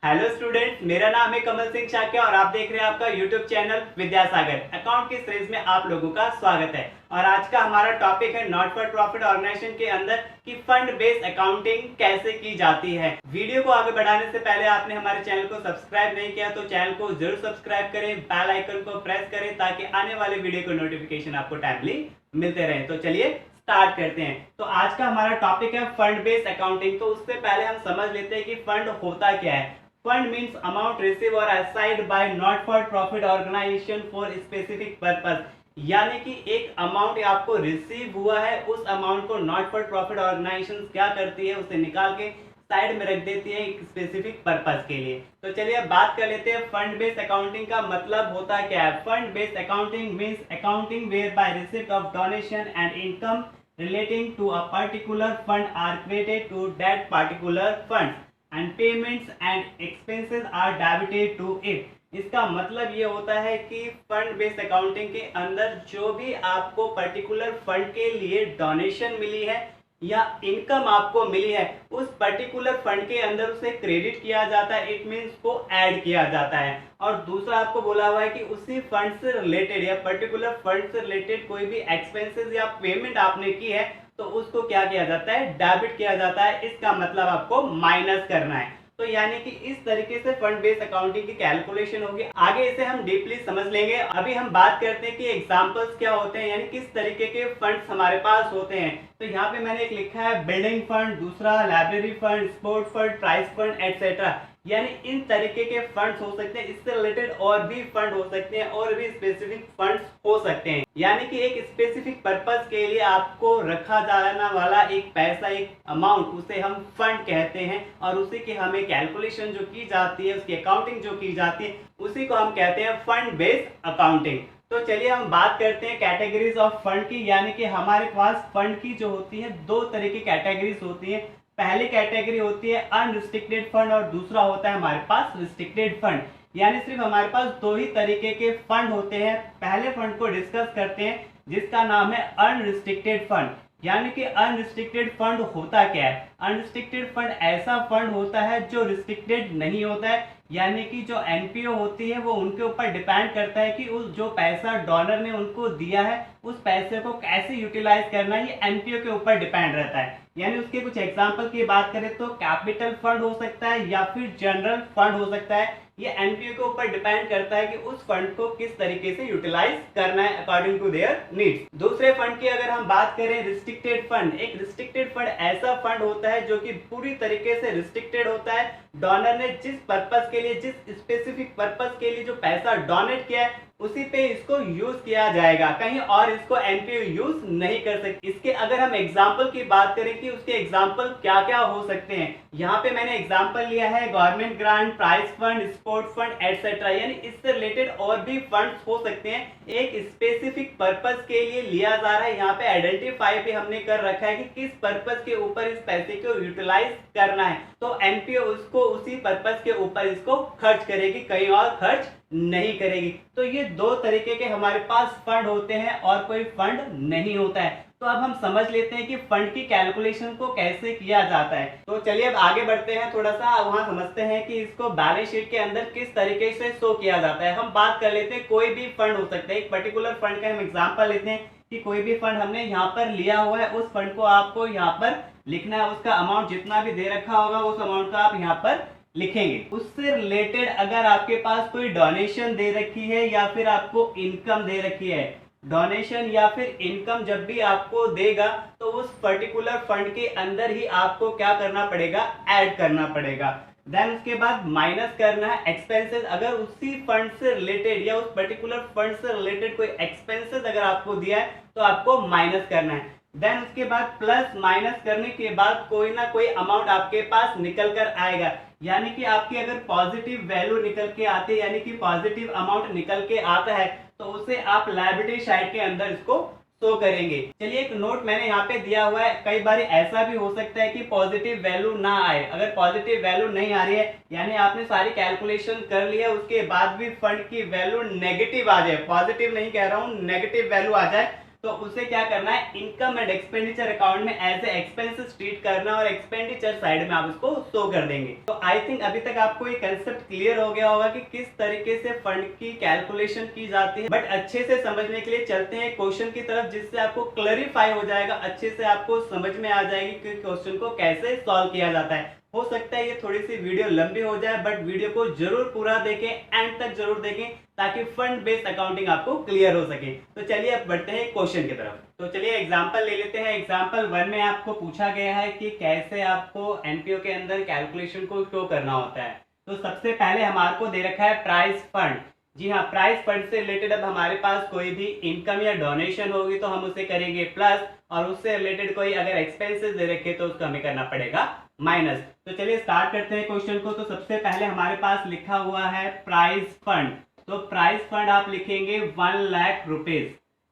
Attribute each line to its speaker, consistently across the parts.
Speaker 1: Hello students, मेरा नाम है कमल सिंह शाक्य और आप देख रहे हैं आपका यूट्यूब चैनल विद्यासागर। अकाउंट की सीरीज में आप लोगों का स्वागत है। और आज का हमारा टॉपिक है नॉट फॉर प्रॉफिट ऑर्गेनाइजेशन के अंदर कि फंड बेस्ड अकाउंटिंग कैसे की जाती है। वीडियो को आगे बढ़ाने से पहले आपने हमारे चैनल को सब्सक्राइब नहीं किया तो चैनल को जरूर सब्सक्राइब करें, बेल आइकन को प्रेस करें ताकि आने वाले वीडियो को नोटिफिकेशन आपको टाइमली मिलते रहे। तो चलिए स्टार्ट करते हैं। तो आज का हमारा टॉपिक है फंड बेस्ड अकाउंटिंग। तो उससे पहले हम समझ लेते हैं कि फंड होता क्या है। Fund means amount received or assigned by not for profit organization for specific purpose। यानी कि एक अमाउंट आपको रिसीव हुआ है, उस अमाउंट को नॉट फॉर प्रॉफिट ऑर्गेनाइजेशन क्या करती है, उसे निकाल के साइड में रख देती है एक स्पेसिफिक पर्पस के लिए। तो चलिए अब बात कर लेते हैं फंड बेस्ड अकाउंटिंग का मतलब होता क्या है। Fund based accounting means accounting whereby receipt of donation and income relating to a particular fund are credited to that particular fund and payments and expenses are debited to it। इसका मतलब ये होता है कि fund based accounting के अंदर जो भी आपको पर्टिकुलर फंड के लिए डोनेशन मिली है या इनकम आपको मिली है, उस पर्टिकुलर फंड के अंदर उसे क्रेडिट किया जाता है, इट मीन्स को ऐड किया जाता है। और दूसरा आपको बोला हुआ है कि उसी फंड से रिलेटेड या पर्टिकुलर फंड से रिलेटेड कोई भी एक्सपेंसेस या पेमेंट आपने की है तो उसको क्या किया जाता है, डेबिट किया जाता है। इसका मतलब आपको माइनस करना है। तो यानी कि इस तरीके से फंड बेस्ड अकाउंटिंग की कैलकुलेशन होगी। आगे इसे हम डीपली समझ लेंगे। अभी हम बात करते हैं कि एग्जांपल्स क्या होते हैं, यानी किस तरीके के फंड्स हमारे पास होते हैं। तो यहाँ पे मैंने एक लिखा है बिल्डिंग फंड, दूसरा library fund, sport fund, prize fund etcetera. यानी इन तरीके के फंड्स हो सकते हैं। इससे रिलेटेड और भी फंड हो सकते हैं और भी स्पेसिफिक फंड्स हो सकते हैं। यानी कि एक स्पेसिफिक पर्पस के लिए आपको रखा जाने वाला एक पैसा, एक अमाउंट, उसे हम फंड कहते हैं। और उसी की हमें कैलकुलेशन जो की जाती है, उसकी अकाउंटिंग जो की जाती है, उसी को हम कहते हैं फंड बेस्ड अकाउंटिंग। तो चलिए हम बात करते हैं कैटेगरीज ऑफ फंड की। यानी कि हमारे पास फंड की जो होती है दो तरह की कैटेगरीज होती है। पहली कैटेगरी होती है अनरिस्ट्रिक्टेड फंड और दूसरा होता है हमारे पास रिस्ट्रिक्टेड फंड। यानी सिर्फ हमारे पास दो ही तरीके के फंड होते हैं। पहले फंड को डिस्कस करते हैं जिसका नाम है अनरिस्ट्रिक्टेड फंड। यानी कि अनरिस्ट्रिक्टेड फंड होता क्या है। अनरिस्ट्रिक्टेड फंड ऐसा फंड होता है जो रिस्ट्रिक्टेड नहीं होता है। यानी कि जो एनपीओ होती है वो उनके ऊपर डिपेंड करता है कि उस जो पैसा डोनर ने उनको दिया है उस पैसे को कैसे यूटिलाइज करना है, ये एनपीओ के ऊपर डिपेंड रहता है। यानी उसके कुछ एग्जांपल की बात करें तो कैपिटल फंड हो सकता है या फिर जनरल फंड हो सकता है। ये एनपीओ के ऊपर डिपेंड करता है कि उस फंड को किस तरीके से यूटिलाइज करना है अकॉर्डिंग टू देयर नीड्स। दूसरे फंड की अगर हम बात करें रिस्ट्रिक्टेड फंड, एक रिस्ट्रिक्टेड फंड ऐसा फंड होता है जो कि पूरी तरीके से रिस्ट्रिक्टेड होता है। डोनर ने जिस पर्पस के लिए, जिस स्पेसिफिक पर्पस के लिए जो पैसा डोनेट किया है उसी पे इसको यूज किया जाएगा, कहीं और इसको एनपीओ यूज नहीं कर सकते। इसके अगर हम एग्जांपल की बात करें कि उसके एग्जांपल क्या क्या हो सकते हैं, यहाँ पे मैंने एग्जांपल लिया है government grant, prize fund, sport fund etcetera. यानी इससे रिलेटेड और भी फंड्स हो सकते हैं, एक स्पेसिफिक पर्पस के लिए लिया जा रहा है। यहाँ पे आइडेंटिफाई भी हमने कर रखा है कि किस पर्पस के ऊपर इस पैसे को यूटिलाइज करना है, तो एनपीओ उसको उसी पर्पस के ऊपर इसको खर्च करेगी, कहीं और खर्च नहीं करेगी। तो ये दो तरीके के हमारे पास फंड होते हैं और कोई फंड नहीं होता है। तो अब हम समझ लेते हैं कि फंड की कैलकुलेशन को कैसे किया जाता है। तो चलिए अब आगे बढ़ते हैं, थोड़ा सा वहां समझते हैं कि इसको बैलेंस शीट के अंदर किस तरीके से शो किया जाता है। हम बात कर लेते हैं कोई भी फंड हो सकता है, एक पर्टिकुलर फंड का हम एग्जांपल लेते हैं कि कोई भी फंड हमने यहाँ पर लिया हुआ है, उस फंड को आपको यहाँ पर लिखना है। उसका अमाउंट जितना भी दे रखा होगा उस अमाउंट का आप यहाँ पर लिखेंगे। उससे रिलेटेड अगर आपके पास कोई डोनेशन दे रखी है या फिर आपको इनकम दे रखी है, डोनेशन या फिर इनकम जब भी आपको देगा तो उस पर्टिकुलर फंड के अंदर ही आपको क्या करना पड़ेगा, ऐड करना पड़ेगा। देन उसके बाद माइनस करना है एक्सपेंसेस। अगर उसी फंड से रिलेटेड या उस पर्टिकुलर फंड से रिलेटेड कोई एक्सपेंसेस अगर आपको दिया है तो आपको माइनस करना है। देन उसके बाद प्लस माइनस करने के बाद कोई ना कोई अमाउंट आपके पास निकल कर आएगा। यानी कि आपकी अगर पॉजिटिव वैल्यू निकल के आती है, यानी कि पॉजिटिव अमाउंट निकल के आता है, तो उसे आप लायबिलिटी साइड के अंदर इसको शो करेंगे। चलिए एक नोट मैंने यहाँ पे दिया हुआ है, कई बार ऐसा भी हो सकता है कि पॉजिटिव वैल्यू ना आए। अगर पॉजिटिव वैल्यू नहीं आ रही है यानी आपने सारी कैलकुलेशन कर ली है, उसके बाद भी फंड की वैल्यू नेगेटिव आ जाए, पॉजिटिव नहीं कह रहा हूँ, नेगेटिव वैल्यू आ जाए, तो उसे क्या करना है, इनकम एंड एक्सपेंडिचर अकाउंट में एज ए एक्सपेंसेस ट्रीट करना और एक्सपेंडिचर साइड में आप उसको शो कर देंगे। तो आई थिंक अभी तक आपको ये कंसेप्ट क्लियर हो गया होगा कि किस तरीके से फंड की कैलकुलेशन की जाती है। बट अच्छे से समझने के लिए चलते हैं क्वेश्चन की तरफ, जिससे आपको क्लैरिफाई हो जाएगा, अच्छे से आपको समझ में आ जाएगी कि क्वेश्चन को कैसे सॉल्व किया जाता है। हो सकता है ये थोड़ी सी वीडियो लंबी हो जाए, बट वीडियो को जरूर पूरा देखें, एंड तक जरूर देखें, ताकि फंड बेस्ड अकाउंटिंग आपको क्लियर हो सके। तो चलिए अब बढ़ते हैं क्वेश्चन की तरफ। तो चलिए एग्जांपल ले लेते हैं। एग्जांपल 1 में आपको पूछा गया है कि कैसे आपको एनपीओ के अंदर कैलकुलेशन को शो करना होता है। तो सबसे पहले हमारे को दे रखा है प्राइस फंड। जी हाँ, प्राइस फंड से रिलेटेड अब हमारे पास कोई भी इनकम या डोनेशन होगी तो हम उसे करेंगे प्लस, और उससे रिलेटेड कोई अगर एक्सपेंसेस दे रखे तो उसको हमें करना पड़ेगा माइनस। तो चलिए स्टार्ट करते हैं क्वेश्चन को। तो सबसे पहले हमारे पास लिखा हुआ है प्राइस फंड। तो प्राइस फंड आप लिखेंगे 1 लाख रुपीज,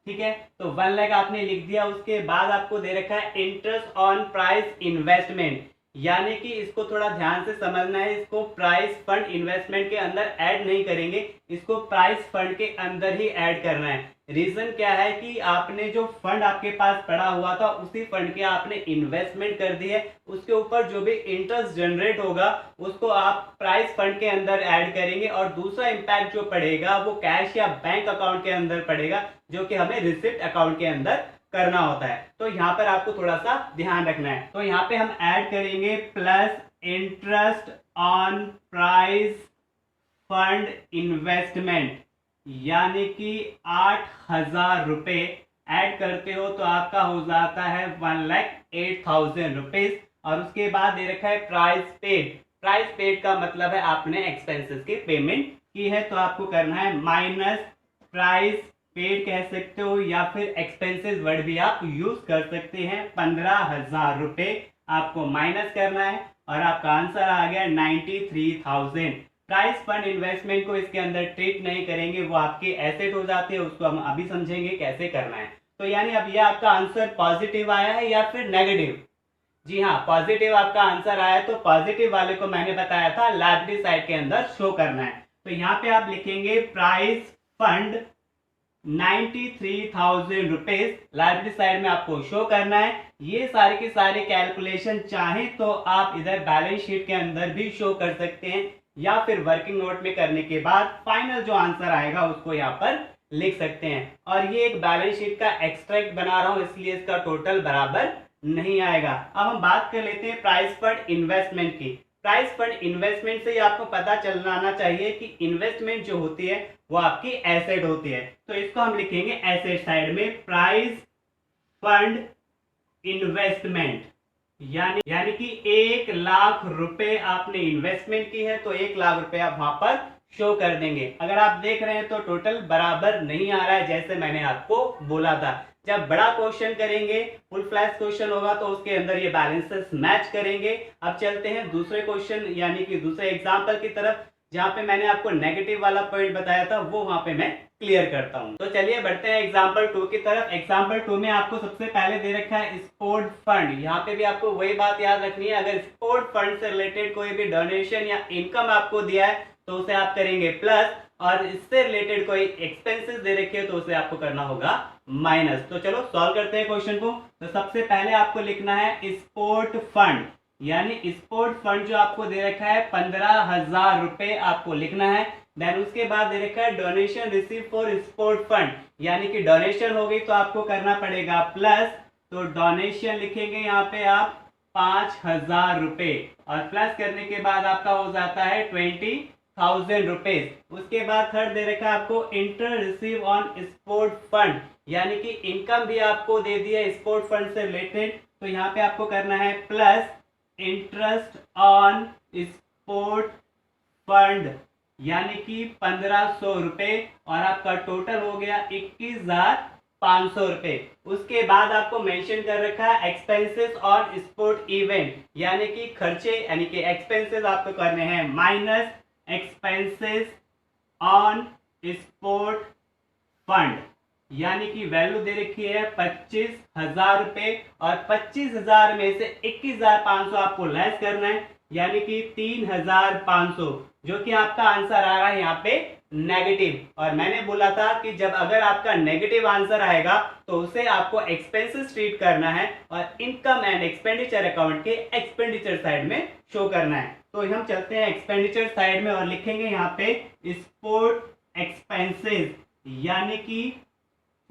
Speaker 1: ठीक है। तो 1 लाख आपने लिख दिया। उसके बाद आपको दे रखा है इंटरेस्ट ऑन प्राइस इन्वेस्टमेंट, यानी कि इसको थोड़ा ध्यान से समझना है। इसको प्राइस फंड इन्वेस्टमेंट के अंदर ऐड नहीं करेंगे, इसको प्राइस फंड के अंदर ही ऐड करना है। रीजन क्या है कि आपने जो फंड आपके पास पड़ा हुआ था उसी फंड के आपने इन्वेस्टमेंट कर दी है, उसके ऊपर जो भी इंटरेस्ट जनरेट होगा उसको आप प्राइस फंड के अंदर ऐड करेंगे, और दूसरा इंपैक्ट जो पड़ेगा वो कैश या बैंक अकाउंट के अंदर पड़ेगा, जो कि हमें रिसिप्ट अकाउंट के अंदर करना होता है। तो यहाँ पर आपको थोड़ा सा ध्यान रखना है। तो यहाँ पे हम ऐड करेंगे plus interest on price fund investment, यानी कि 8,000 रुपए ऐड करते हो तो आपका हो जाता है 1,08,000 रुपीज। और उसके बाद दे रखा है प्राइस पेड। प्राइस पेड का मतलब है आपने एक्सपेंसेस की पेमेंट की है, तो आपको करना है माइनस प्राइस पेड कह सकते हो, या फिर एक्सपेंसेस वर्ड भी आप यूज कर सकते हैं। 15,000 रुपए आपको माइनस करना है, और आपका आंसर आ गया 93,000। प्राइस फंड इन्वेस्टमेंट को इसके अंदर ट्रीट नहीं करेंगे, वो आपकी एसेट हो जाती है, उसको हम अभी समझेंगे कैसे करना है। तो यानी अब ये आपका आंसर पॉजिटिव आया है या फिर नेगेटिव? जी हाँ, पॉजिटिव आपका आंसर आया। तो पॉजिटिव वाले को मैंने बताया था लायबिलिटी साइड के अंदर शो करना है। तो यहाँ पे आप लिखेंगे price fund 93,000 rupees liability side में आपको शो करना है। ये सारे के सारे कैलकुलेशन चाहे तो आप इधर बैलेंस शीट के अंदर भी शो कर सकते हैं, या फिर वर्किंग नोट में करने के बाद फाइनल जो आंसर आएगा उसको यहाँ पर लिख सकते हैं। और ये एक बैलेंस शीट का एक्सट्रैक्ट बना रहा हूं, इसलिए इसका टोटल बराबर नहीं आएगा। अब हम बात कर लेते हैं प्राइस फंड इन्वेस्टमेंट की। प्राइस फंड इन्वेस्टमेंट से आपको पता चलना चाहिए कि इन्वेस्टमेंट जो होती है वो आपकी एसेट होती है। तो इसको हम लिखेंगे एसेट साइड में प्राइस फंड इन्वेस्टमेंट, यानी कि 1 लाख रुपए आपने इन्वेस्टमेंट की है तो 1 लाख रुपए आप वहां पर शो कर देंगे। अगर आप देख रहे हैं तो टोटल बराबर नहीं आ रहा है, जैसे मैंने आपको बोला था। जब बड़ा क्वेश्चन करेंगे, फुल फ्लैश क्वेश्चन होगा, तो उसके अंदर ये बैलेंसेस मैच करेंगे। अब चलते हैं दूसरे क्वेश्चन यानी कि दूसरे एग्जांपल की तरफ, जहां पे मैंने आपको नेगेटिव वाला पॉइंट बताया था वो वहां पे मैं क्लियर करता हूं। तो चलिए बढ़ते हैं एग्जांपल 2 की तरफ। एग्जांपल 2 में आपको सबसे पहले दे रखा है स्पोर्ट फंड। यहाँ पे भी आपको वही बात याद रखनी है, अगर स्पोर्ट फंड से रिलेटेड कोई भी डोनेशन या इनकम आपको दिया है तो उसे आप करेंगे प्लस, और इससे रिलेटेड कोई एक्सपेंसेस दे रखे हो तो उसे आपको करना होगा माइनस। तो चलो सॉल्व करते हैं क्वेश्चन को। तो सबसे पहले आपको लिखना है स्पोर्ट फंड, यानी स्पोर्ट फंड जो आपको दे रखा है 15,000 रुपए आपको लिखना है। देन उसके बाद दे रखा है donation receive for sport fund, यानी कि डोनेशन हो गई तो आपको करना पड़ेगा प्लस। तो डोनेशन लिखेंगे यहाँ पे आप 5,000 रुपए, और प्लस करने के बाद आपका हो जाता है 20,000 रुपीज। उसके बाद थर्ड दे रखा है आपको interest receive on sport fund, यानी कि इनकम भी आपको दे दिया स्पोर्ट फंड से रिलेटेड, तो यहाँ पे आपको करना है plus interest on sport fund, यानी कि 1,500 रुपए, और आपका टोटल हो गया 21,500 रुपए। उसके बाद आपको मेंशन कर रखा है एक्सपेंसेस ऑन स्पोर्ट इवेंट, यानी कि खर्चे यानी कि एक्सपेंसेस आपको करने हैं minus expenses on sport fund, यानी कि वैल्यू दे रखी है 25,000 रुपए, और 25,000 में से 21,500 आपको लेस करना है, यानी कि 3,500। जो कि आपका आंसर आ रहा है यहाँ पे नेगेटिव। और मैंने बोला था कि जब अगर आपका नेगेटिव आंसर आएगा तो उसे आपको एक्सपेंसेस ट्रीट करना है और इनकम एंड एक्सपेंडिचर अकाउंट के एक्सपेंडिचर साइड में शो करना है। तो हम चलते हैं एक्सपेंडिचर साइड में और लिखेंगे यहाँ पे स्पोर्ट एक्सपेंसेस, यानी कि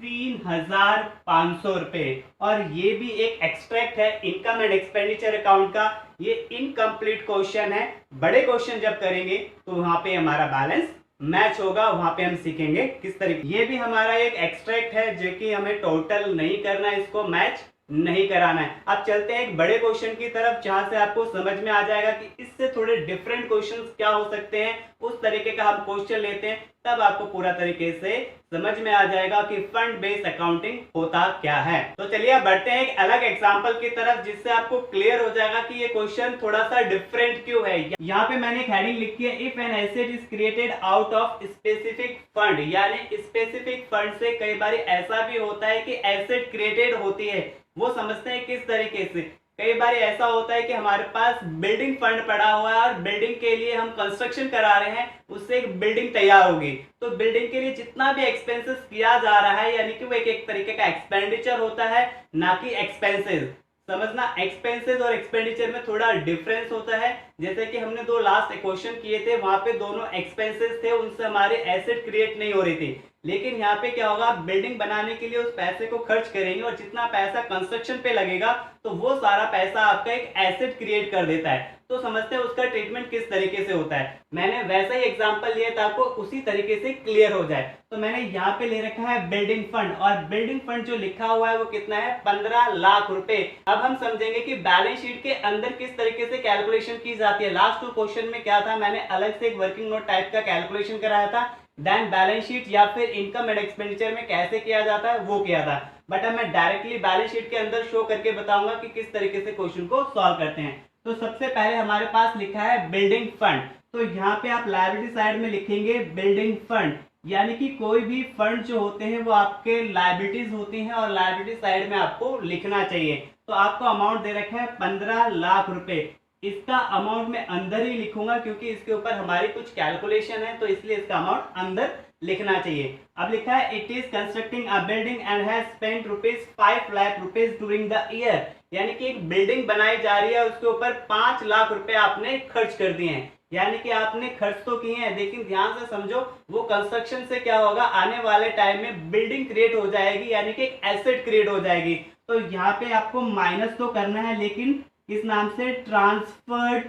Speaker 1: 3,500 रुपए। और ये भी एक एक्सट्रैक्ट है इनकम एंड एक्सपेंडिचर अकाउंट का। ये इनकम्प्लीट क्वेश्चन है, बड़े क्वेश्चन जब करेंगे तो वहां पे हमारा बैलेंस मैच होगा, वहां पे हम सीखेंगे किस तरीके। ये भी हमारा एक एक्सट्रैक्ट है जो कि हमें टोटल नहीं करना है, इसको मैच नहीं कराना है। अब चलते हैं एक बड़े क्वेश्चन की तरफ जहां से आपको समझ में आ जाएगा कि इससे थोड़े डिफरेंट क्वेश्चंस क्या हो सकते हैं। उस तरीके का हम क्वेश्चन लेते हैं, तब आपको पूरा तरीके से समझ में आ जाएगा कि फंड बेस्ड अकाउंटिंग होता क्या है। तो चलिए अब बढ़ते हैं एक अलग एग्जांपल की तरफ, जिससे आपको क्लियर हो जाएगा कि ये क्वेश्चन थोड़ा सा डिफरेंट क्यों है। यहाँ पे मैंने एक हेडिंग लिखी है, if an asset is created out of specific fund. यानी स्पेसिफिक फंड से कई बार ऐसा भी होता है कि एसेट क्रिएटेड होती है। वो समझते हैं किस तरीके से। कई बार ऐसा होता है कि हमारे पास बिल्डिंग फंड पड़ा हुआ है और बिल्डिंग के लिए हम कंस्ट्रक्शन करा रहे हैं, उससे एक बिल्डिंग तैयार होगी। तो बिल्डिंग के लिए जितना भी एक्सपेंसेस किया जा रहा है, यानी कि वो एक तरीके का एक्सपेंडिचर होता है, ना कि एक्सपेंसेस। समझना, एक्सपेंसेस और एक्सपेंडिचर में थोड़ा डिफरेंस होता है। जैसे कि हमने दो लास्ट क्वेश्चन किए थे, वहां पे दोनों एक्सपेंसेस थे, उनसे हमारे एसेट क्रिएट नहीं हो रही थी। लेकिन यहाँ पे क्या होगा, बिल्डिंग बनाने के लिए उस पैसे को खर्च करेंगे और जितना पैसा कंस्ट्रक्शन पे लगेगा तो वो सारा पैसा आपका एक एसेट क्रिएट कर देता है। तो समझते हैं उसका ट्रीटमेंट किस तरीके से होता है। मैंने वैसा ही एग्जांपल लिया था, आपको उसी तरीके से क्लियर हो जाए। तो मैंने यहाँ पे ले रखा है बिल्डिंग फंड, और बिल्डिंग फंड जो लिखा हुआ है वो कितना है, 15 लाख रुपए। अब हम समझेंगे कि बैलेंस शीट के अंदर किस तरीके से कैलकुलेशन की जाती है। लास्ट टू क्वेश्चन में क्या था, मैंने अलग से एक वर्किंग नोट टाइप का कैलकुलेशन कराया था, देन बैलेंस शीट या फिर इनकम एंड एक्सपेंडिचर में कैसे किया जाता है वो किया था। बट अब मैं डायरेक्टली बैलेंस शीट के अंदर शो करके बताऊंगा कि किस तरीके से क्वेश्चन को सॉल्व करते हैं। तो सबसे पहले हमारे पास लिखा है बिल्डिंग फंड। तो यहाँ पे आप लायबिलिटी साइड में लिखेंगे बिल्डिंग फंड, यानी कि कोई भी फंड जो होते हैं वो आपके लायबिलिटीज होती हैं और लायबिलिटी साइड में आपको लिखना चाहिए। तो आपको अमाउंट दे रखा है 15 लाख रुपए। इसका अमाउंट मैं अंदर ही लिखूंगा क्योंकि इसके ऊपर हमारी कुछ कैलकुलेशन है, तो इसलिए इसका अमाउंट अंदर लिखना चाहिए। अब लिखा है it is constructing a building and has spent ₹5 lakh during the year. यानी कि एक बिल्डिंग बनाई जा रही है, उसके ऊपर 5 लाख रुपए आपने खर्च कर दिए हैं। यानी कि आपने खर्च तो किए हैं, लेकिन ध्यान से समझो वो कंस्ट्रक्शन से क्या होगा, आने वाले टाइम में बिल्डिंग क्रिएट हो जाएगी, यानी कि एक एसेट क्रिएट हो जाएगी। तो यहाँ पे आपको माइनस तो करना है, लेकिन किस नाम से, ट्रांसफर्ड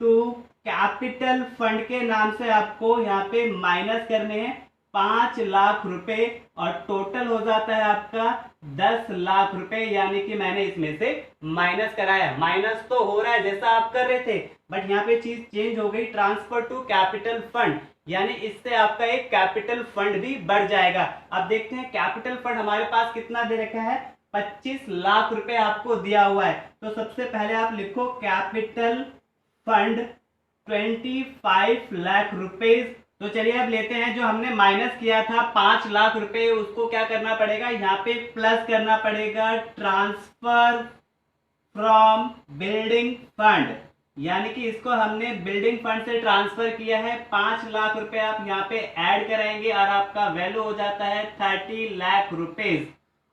Speaker 1: टू कैपिटल फंड के नाम से आपको यहाँ पे माइनस करने हैं 5 लाख रुपए, और टोटल हो जाता है आपका 10 लाख रुपए। यानी कि मैंने इसमें से माइनस कराया, माइनस तो हो रहा है जैसा आप कर रहे थे, बट यहाँ पे चीज चेंज हो गई, ट्रांसफर टू कैपिटल फंड, यानी इससे आपका एक कैपिटल फंड भी बढ़ जाएगा। अब देखते हैं कैपिटल फंड हमारे पास कितना दे रखा है, 25 लाख रुपए आपको दिया हुआ है। तो सबसे पहले आप लिखो कैपिटल फंड 25 लाख रुपए। तो चलिए अब लेते हैं, जो हमने माइनस किया था 5 लाख रुपए, उसको क्या करना पड़ेगा, यहाँ पे प्लस करना पड़ेगा, ट्रांसफर फ्रॉम बिल्डिंग फंड। यानी कि इसको हमने बिल्डिंग फंड से ट्रांसफर किया है, 5 लाख रुपए आप यहाँ पे ऐड कराएंगे और आपका वैल्यू हो जाता है 30 लाख रुपीज।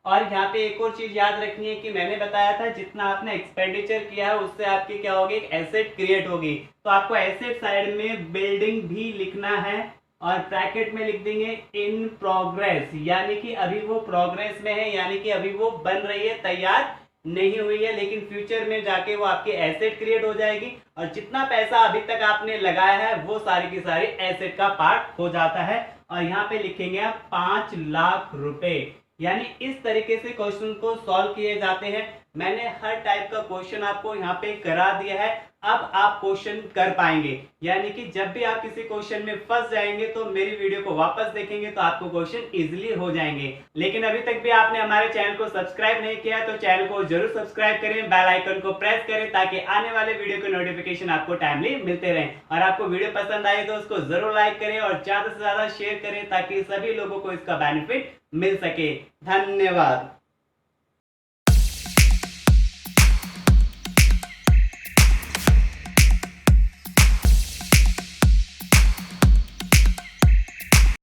Speaker 1: और यहाँ पे एक और चीज याद रखनी है कि मैंने बताया था जितना आपने एक्सपेंडिचर किया है उससे आपकी क्या होगी, एक एसेट क्रिएट होगी। तो आपको एसेट साइड में बिल्डिंग भी लिखना है और ब्रैकेट में लिख देंगे इन प्रोग्रेस, यानी कि अभी वो प्रोग्रेस में है, यानी कि अभी वो बन रही है, तैयार नहीं हुई है, लेकिन फ्यूचर में जाके वो आपकी एसेट क्रिएट हो जाएगी और जितना पैसा अभी तक आपने लगाया है वो सारी की सारी एसेट का पार्ट हो जाता है। और यहाँ पे लिखेंगे आप 5 लाख रुपए। यानी इस तरीके से क्वेश्चन को सॉल्व किए जाते हैं। मैंने हर टाइप का क्वेश्चन आपको यहाँ पे करा दिया है, अब आप क्वेश्चन कर पाएंगे। यानी कि जब भी आप किसी क्वेश्चन में फंस जाएंगे तो मेरी वीडियो को वापस देखेंगे तो आपको क्वेश्चन इजीली हो जाएंगे। लेकिन अभी तक भी आपने हमारे चैनल को सब्सक्राइब नहीं किया तो चैनल को जरूर सब्सक्राइब करें, बेल आइकन को प्रेस करें ताकि आने वाले वीडियो के नोटिफिकेशन आपको टाइमली मिलते रहें। और आपको वीडियो पसंद आए तो उसको जरूर लाइक करें और ज्यादा से ज्यादा शेयर करें ताकि सभी लोगों को इसका बेनिफिट मिल सके। धन्यवाद।